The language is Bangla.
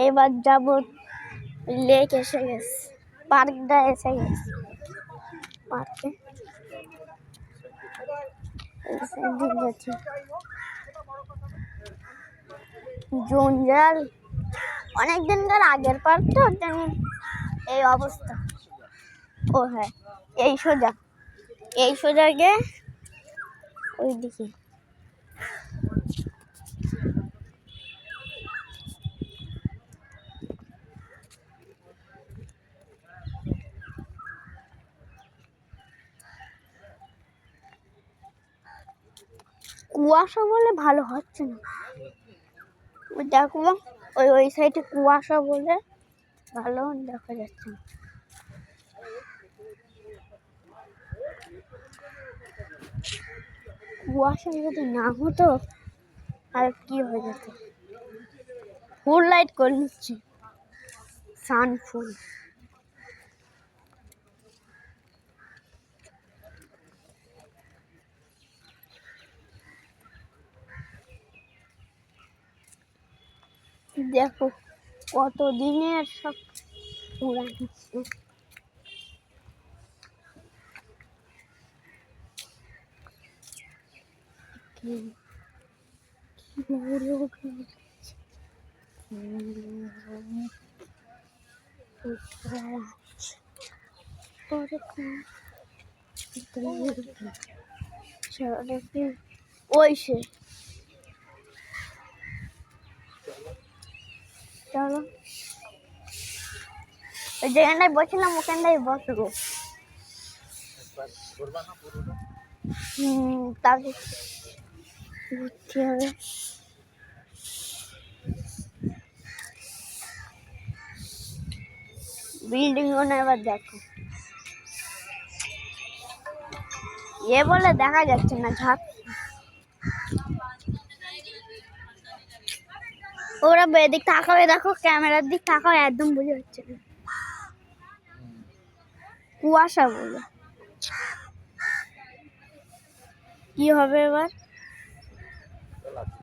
এবার যাব লেক এসে গেছে, পার্কটা এসে গেছে। পার্কে জঞ্জাল অনেকদিনকার আগের পার্ক তো এই অবস্থা। ও হ্যাঁ, এই সোজা গিয়ে ওইদিকে কুয়াশা বলে ভালো হচ্ছে না। ওই দেখো ওই সাইডে কুয়াশা বলে ভালো দেখা যাচ্ছে না। কুয়াশা যদি না হতো আর কি হয়ে যেত। ফুল লাইট করে নিচ্ছি, সানফুল। দেখো কত দিনের সব পুরানো। ওই সে চলো, ওই যেখানটায় বসছিলাম ওখানটায় বসবো। তাকে ঘুরতে হবে। বিল্ডিং গুলো এবার দেখো, বলে দেখা যাচ্ছে না, ঝাঁপ। ওরা এদিক তাকাবে, দেখো ক্যামেরার দিক তাকাও, একদম বুঝে যাচ্ছে না, কুয়াশা বলে। কি হবে এবার?